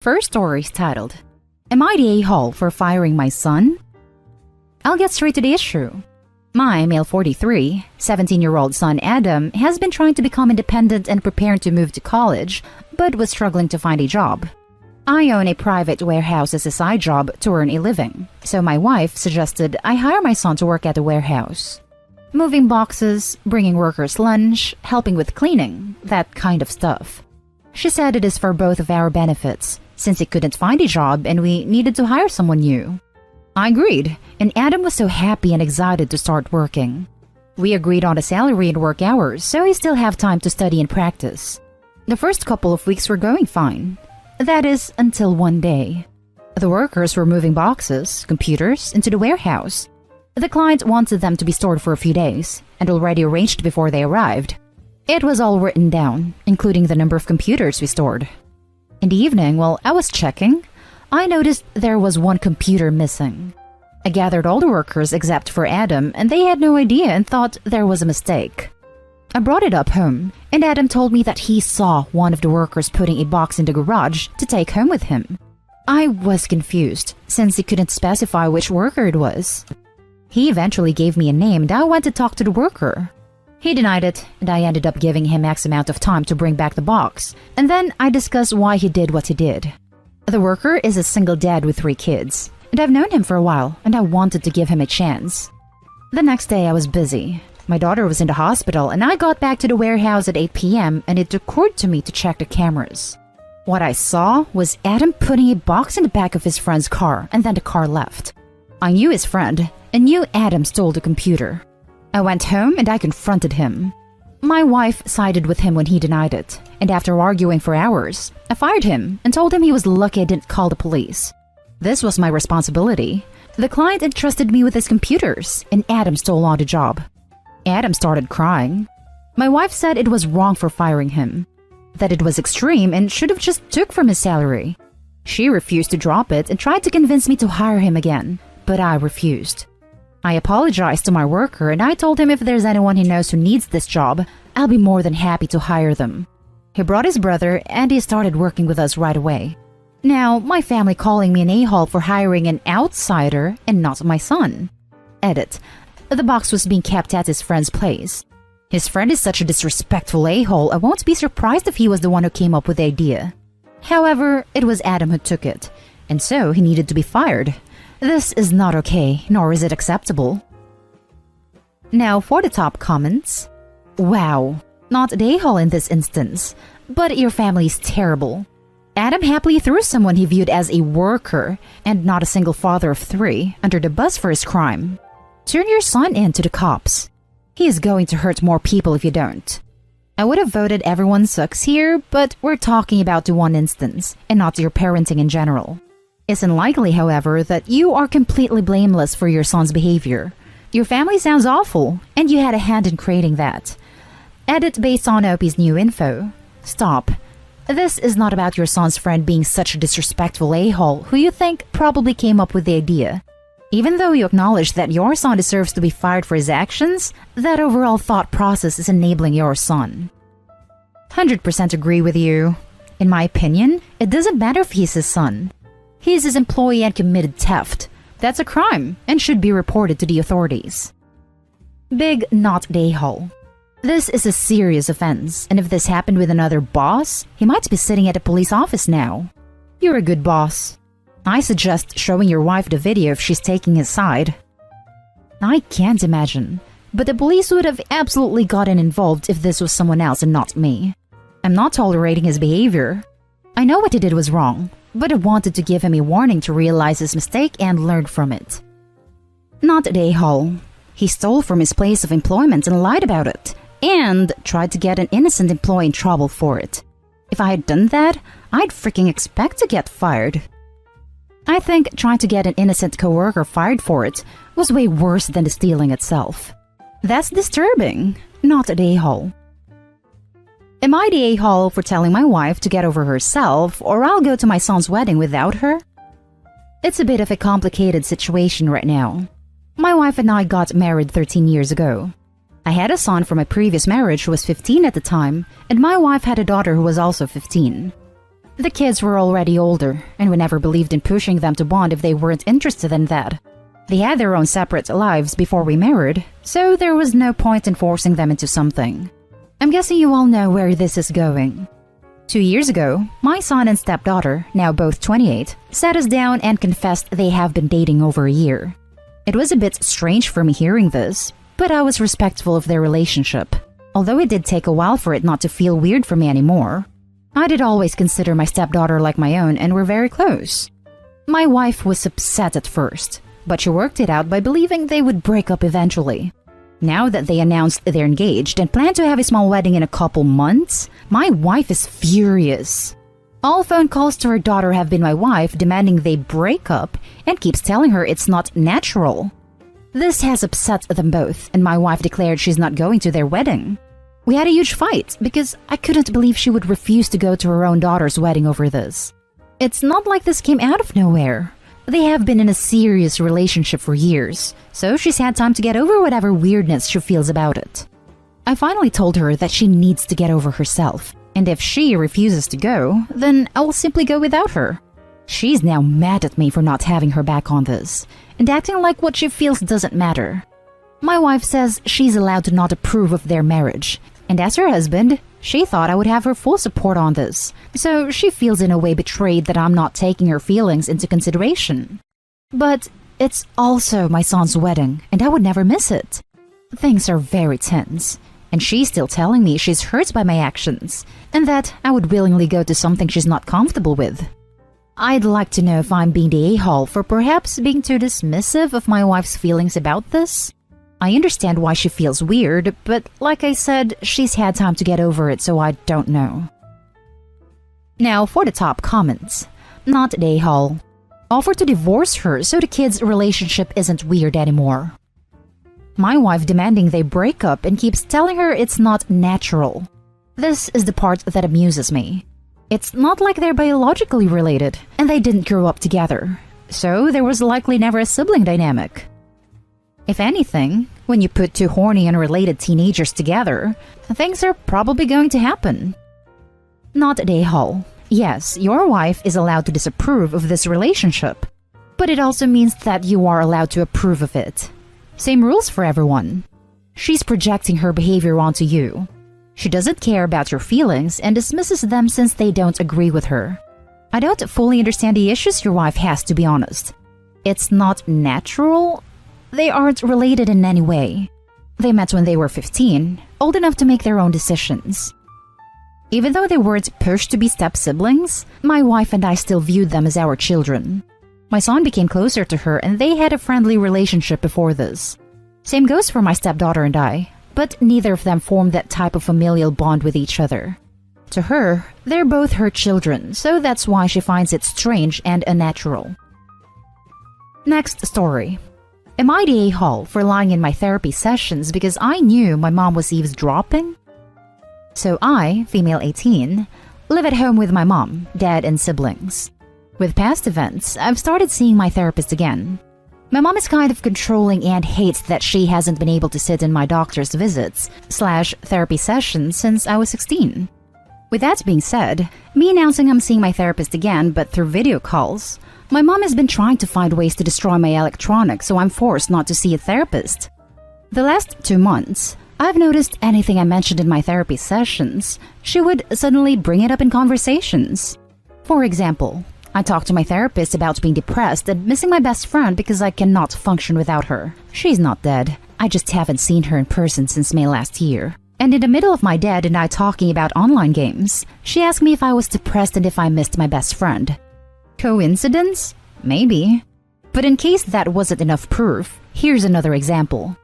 First story is titled, Am I the a-hole for firing my son? I'll get straight to the issue. My male 43, 17-year-old son Adam has been trying to become independent and preparing to move to college, but was struggling to find a job. I own a private warehouse as a side job to earn a living, so my wife suggested I hire my son to work at the warehouse. Moving boxes, bringing workers lunch, helping with cleaning, that kind of stuff. She said it is for both of our benefits, since he couldn't find a job and we needed to hire someone new. I agreed, and Adam was so happy and excited to start working. We agreed on a salary and work hours, so he still have time to study and practice. The first couple of weeks were going fine. That is, until one day. The workers were moving boxes, computers, into the warehouse. The client wanted them to be stored for a few days, and already arranged before they arrived. It was all written down, including the number of computers we stored. In the evening, while I was checking, I noticed there was one computer missing. I gathered all the workers except for Adam, and they had no idea and thought there was a mistake. I brought it up home, and Adam told me that he saw one of the workers putting a box in the garage to take home with him. I was confused, since he couldn't specify which worker it was. He eventually gave me a name and I went to talk to the worker. He denied it, and I ended up giving him X amount of time to bring back the box, and then I discussed why he did what he did. The worker is a single dad with 3 kids, and I've known him for a while, and I wanted to give him a chance. The next day I was busy. My daughter was in the hospital, and I got back to the warehouse at 8 p.m. and it occurred to me to check the cameras. What I saw was Adam putting a box in the back of his friend's car, and then the car left. I knew his friend, and knew Adam stole the computer. I went home and I confronted him. My wife sided with him when he denied it, and after arguing for hours, I fired him and told him he was lucky I didn't call the police. This was my responsibility. The client entrusted me with his computers, and Adam stole on the job. Adam started crying. My wife said it was wrong for firing him, that it was extreme and should have just took from his salary. She refused to drop it and tried to convince me to hire him again, but I refused. I apologized to my worker and I told him if there's anyone he knows who needs this job, I'll be more than happy to hire them. He brought his brother and he started working with us right away. Now, my family calling me an a-hole for hiring an outsider and not my son. Edit. The box was being kept at his friend's place. His friend is such a disrespectful a-hole, I won't be surprised if he was the one who came up with the idea. However, it was Adam who took it, and so he needed to be fired. This is not okay, nor is it acceptable. Now for the top comments. Wow, not the a-hole in this instance, but your family is terrible. Adam happily threw someone he viewed as a worker, and not a single father of 3, under the bus for his crime. Turn your son in to the cops. He is going to hurt more people if you don't. I would have voted everyone sucks here, but we're talking about the one instance, and not your parenting in general. It's unlikely, however, that you are completely blameless for your son's behavior. Your family sounds awful, and you had a hand in creating that. Edit based on OP's new info. Stop. This is not about your son's friend being such a disrespectful a-hole who you think probably came up with the idea. Even though you acknowledge that your son deserves to be fired for his actions, that overall thought process is enabling your son. 100% agree with you. In my opinion, it doesn't matter if he's his son. He's his employee and committed theft. That's a crime and should be reported to the authorities. Big not the a-hole. This is a serious offense, and if this happened with another boss, he might be sitting at a police office now. You're a good boss. I suggest showing your wife the video if she's taking his side. I can't imagine, but the police would have absolutely gotten involved if this was someone else and not me. I'm not tolerating his behavior. I know what he did was wrong, but I wanted to give him a warning to realize his mistake and learn from it. Not the a-hole. He stole from his place of employment and lied about it, and tried to get an innocent employee in trouble for it. If I had done that, I'd freaking expect to get fired. I think trying to get an innocent coworker fired for it was way worse than the stealing itself. That's disturbing, not the a-hole. Am I the a-hole for telling my wife to get over herself, or I'll go to my son's wedding without her? It's a bit of a complicated situation right now. My wife and I got married 13 years ago. I had a son from my previous marriage who was 15 at the time, and my wife had a daughter who was also 15. The kids were already older, and we never believed in pushing them to bond if they weren't interested in that. They had their own separate lives before we married, so there was no point in forcing them into something. I'm guessing you all know where this is going. 2 years ago, my son and stepdaughter, now both 28, sat us down and confessed they have been dating over a year. It was a bit strange for me hearing this, but I was respectful of their relationship, although it did take a while for it not to feel weird for me anymore. I did always consider my stepdaughter like my own and we're very close. My wife was upset at first, but she worked it out by believing they would break up eventually. Now that they announced they're engaged and plan to have a small wedding in a couple months, my wife is furious. All phone calls to her daughter have been my wife demanding they break up and keeps telling her it's not natural. This has upset them both, and my wife declared she's not going to their wedding. We had a huge fight because I couldn't believe she would refuse to go to her own daughter's wedding over this. It's not like this came out of nowhere. They have been in a serious relationship for years, so she's had time to get over whatever weirdness she feels about it. I finally told her that she needs to get over herself, and if she refuses to go, then I will simply go without her. She's now mad at me for not having her back on this, and acting like what she feels doesn't matter. My wife says she's allowed to not approve of their marriage, and as her husband, she thought I would have her full support on this, so she feels in a way betrayed that I'm not taking her feelings into consideration. But it's also my son's wedding, and I would never miss it. Things are very tense, and she's still telling me she's hurt by my actions, and that I would willingly go to something she's not comfortable with. I'd like to know if I'm being the a-hole for perhaps being too dismissive of my wife's feelings about this. I understand why she feels weird, but like I said, she's had time to get over it, so I don't know. Now for the top comments. Not the a-hole. Offer to divorce her so the kids' relationship isn't weird anymore. My wife demanding they break up and keeps telling her it's not natural. This is the part that amuses me. It's not like they're biologically related, and they didn't grow up together, so there was likely never a sibling dynamic. If anything, when you put two horny and related teenagers together, things are probably going to happen. Not a a-hole. Yes, your wife is allowed to disapprove of this relationship, but it also means that you are allowed to approve of it. Same rules for everyone. She's projecting her behavior onto you. She doesn't care about your feelings and dismisses them since they don't agree with her. I don't fully understand the issues your wife has, to be honest. It's not natural. They aren't related in any way. They met when they were 15, old enough to make their own decisions. Even though they weren't pushed to be step-siblings, my wife and I still viewed them as our children. My son became closer to her and they had a friendly relationship before this. Same goes for my stepdaughter and I, but neither of them formed that type of familial bond with each other. To her, they're both her children, so that's why she finds it strange and unnatural. Next story. Am I the a-hole for lying in my therapy sessions because I knew my mom was eavesdropping? So I, female 18, live at home with my mom, dad, and siblings. With past events, I've started seeing my therapist again. My mom is kind of controlling and hates that she hasn't been able to sit in my doctor's visits / therapy sessions since I was 16. With that being said, me announcing I'm seeing my therapist again but through video calls, my mom has been trying to find ways to destroy my electronics, so I'm forced not to see a therapist. The last 2 months, I've noticed anything I mentioned in my therapy sessions, she would suddenly bring it up in conversations. For example, I talked to my therapist about being depressed and missing my best friend because I cannot function without her. She's not dead. I just haven't seen her in person since May last year. And in the middle of my dad and I talking about online games, she asked me if I was depressed and if I missed my best friend. Coincidence? Maybe. But in case that wasn't enough proof, here's another example.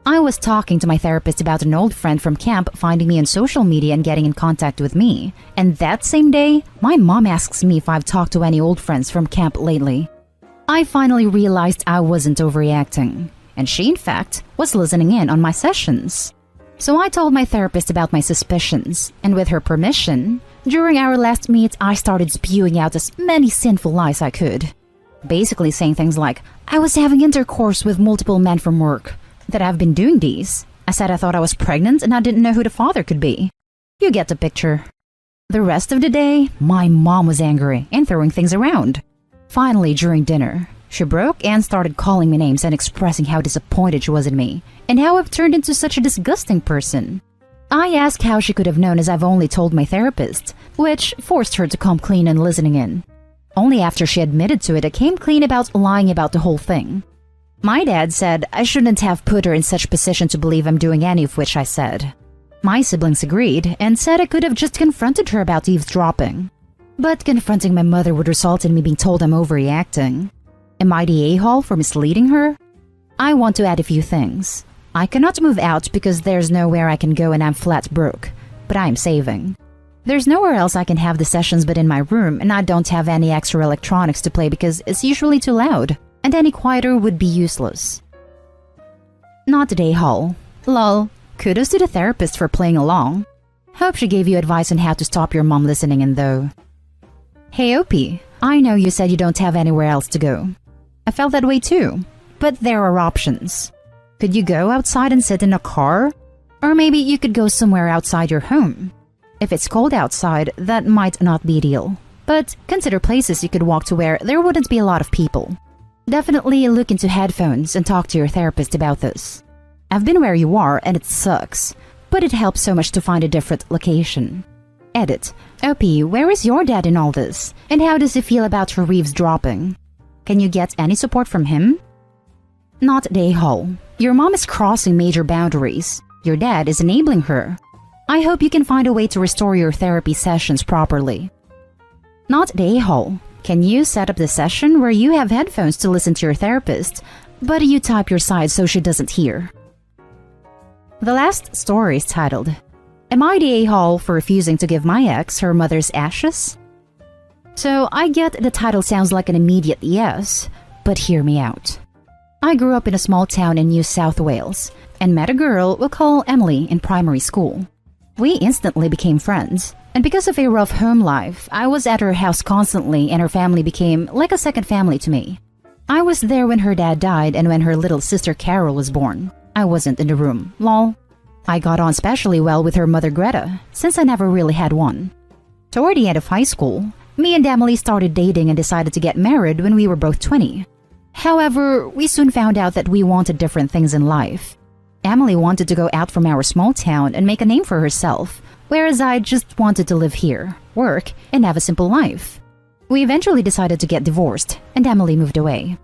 I was talking to my therapist about an old friend from camp finding me on social media and getting in contact with me. And that same day, my mom asks me if I've talked to any old friends from camp lately. I finally realized I wasn't overreacting, and she in fact was listening in on my sessions. So I told my therapist about my suspicions, and with her permission, during our last meet I started spewing out as many sinful lies I could. Basically saying things like, I was having intercourse with multiple men from work, that I've been doing these. I said I thought I was pregnant and I didn't know who the father could be. You get the picture. The rest of the day, my mom was angry and throwing things around. Finally, during dinner, she broke and started calling me names and expressing how disappointed she was in me and how I've turned into such a disgusting person. I asked how she could have known, as I've only told my therapist, which forced her to come clean and listening in. Only after she admitted to it, I came clean about lying about the whole thing. My dad said I shouldn't have put her in such a position to believe I'm doing any of which I said. My siblings agreed and said I could have just confronted her about eavesdropping. But confronting my mother would result in me being told I'm overreacting. Am I the a-hole for misleading her? I want to add a few things. I cannot move out because there's nowhere I can go and I'm flat broke, but I'm saving. There's nowhere else I can have the sessions but in my room, and I don't have any extra electronics to play because it's usually too loud, and any quieter would be useless. Not the a-hole. Lol. Kudos to the therapist for playing along. Hope she gave you advice on how to stop your mom listening in though. Hey OP, I know you said you don't have anywhere else to go. I felt that way too, but there are options. Could you go outside and sit in a car? Or maybe you could go somewhere outside your home. If it's cold outside, that might not be ideal. But consider places you could walk to where there wouldn't be a lot of people. Definitely look into headphones and talk to your therapist about this. I've been where you are and it sucks, but it helps so much to find a different location. Edit. OP, where is your dad in all this? And how does he feel about her eavesdropping? Can you get any support from him? Not the a-hole. Your mom is crossing major boundaries. Your dad is enabling her. I hope you can find a way to restore your therapy sessions properly. Not the a-hole. Can you set up the session where you have headphones to listen to your therapist, but you type your side so she doesn't hear? The last story is titled, Am I the a-hole for refusing to give my ex her mother's ashes? So I get the title sounds like an immediate yes, but hear me out. I grew up in a small town in New South Wales and met a girl we'll call Emily in primary school. We instantly became friends, and because of a rough home life, I was at her house constantly and her family became like a second family to me. I was there when her dad died and when her little sister Carol was born. I wasn't in the room, lol. I got on especially well with her mother Greta, since I never really had one. Toward the end of high school, me and Emily started dating and decided to get married when we were both 20. However, we soon found out that we wanted different things in life. Emily wanted to go out from our small town and make a name for herself, whereas I just wanted to live here, work, and have a simple life. We eventually decided to get divorced, and Emily moved away.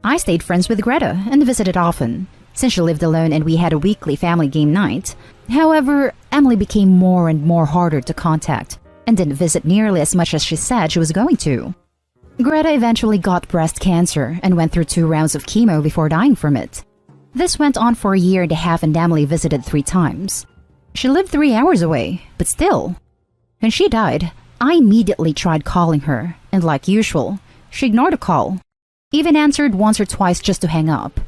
I stayed friends with Greta and visited often, since she lived alone and we had a weekly family game night. However, Emily became more and more harder to contact and didn't visit nearly as much as she said she was going to. Greta eventually got breast cancer and went through 2 rounds of chemo before dying from it. This went on for a year and a half and Emily visited 3 times. She lived 3 hours away, but still. When she died, I immediately tried calling her, and like usual, she ignored a call. Even answered once or twice just to hang up.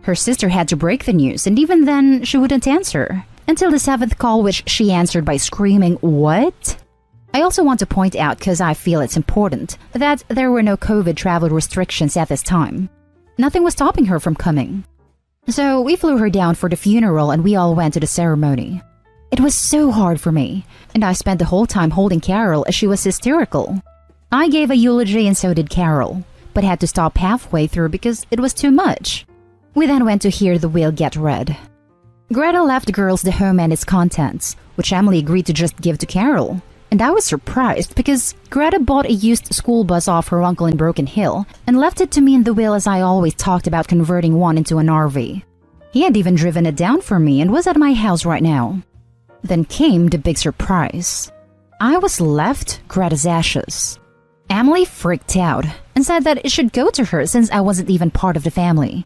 Her sister had to break the news, and even then, she wouldn't answer. Until the 7th call, which she answered by screaming, "What?" I also want to point out, because I feel it's important, that there were no COVID travel restrictions at this time. Nothing was stopping her from coming. So we flew her down for the funeral and we all went to the ceremony. It was so hard for me, and I spent the whole time holding Carol as she was hysterical. I gave a eulogy and so did Carol, but had to stop halfway through because it was too much. We then went to hear the will get read. Greta left girls the home and its contents, which Emily agreed to just give to Carol. And I was surprised because Greta bought a used school bus off her uncle in Broken Hill and left it to me in the will, as I always talked about converting one into an RV. He had even driven it down for me and was at my house right now. Then came the big surprise. I was left Greta's ashes. Emily freaked out and said that it should go to her since I wasn't even part of the family.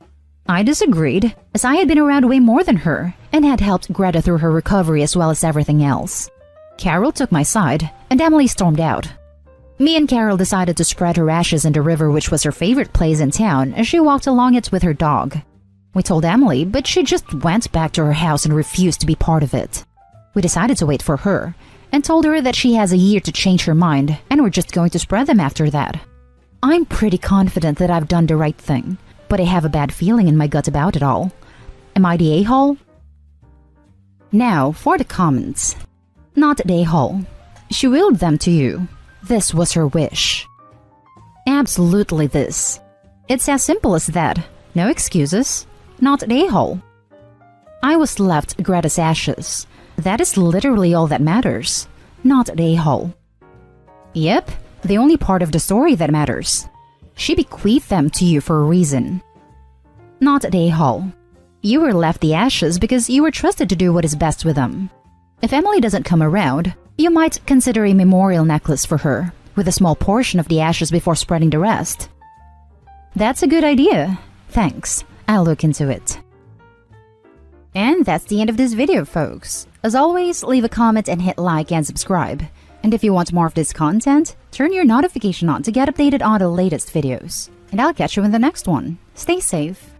I disagreed, as I had been around way more than her and had helped Greta through her recovery as well as everything else. Carol took my side, and Emily stormed out. Me and Carol decided to spread her ashes in the river, which was her favorite place in town, as she walked along it with her dog. We told Emily, but she just went back to her house and refused to be part of it. We decided to wait for her, and told her that she has a year to change her mind, and we're just going to spread them after that. I'm pretty confident that I've done the right thing, but I have a bad feeling in my gut about it all. Am I the a-hole? Now for the comments. Not the a-hole. She willed them to you. This was her wish. Absolutely this. It's as simple as that. No excuses. Not an a-hole. I was left Greta's ashes. That is literally all that matters. Not an a-hole. Yep, the only part of the story that matters. She bequeathed them to you for a reason. Not an a-hole. You were left the ashes because you were trusted to do what is best with them. If Emily doesn't come around, you might consider a memorial necklace for her, with a small portion of the ashes before spreading the rest. That's a good idea. Thanks. I'll look into it. And that's the end of this video, folks. As always, leave a comment and hit like and subscribe. And if you want more of this content, turn your notification on to get updated on the latest videos. And I'll catch you in the next one. Stay safe.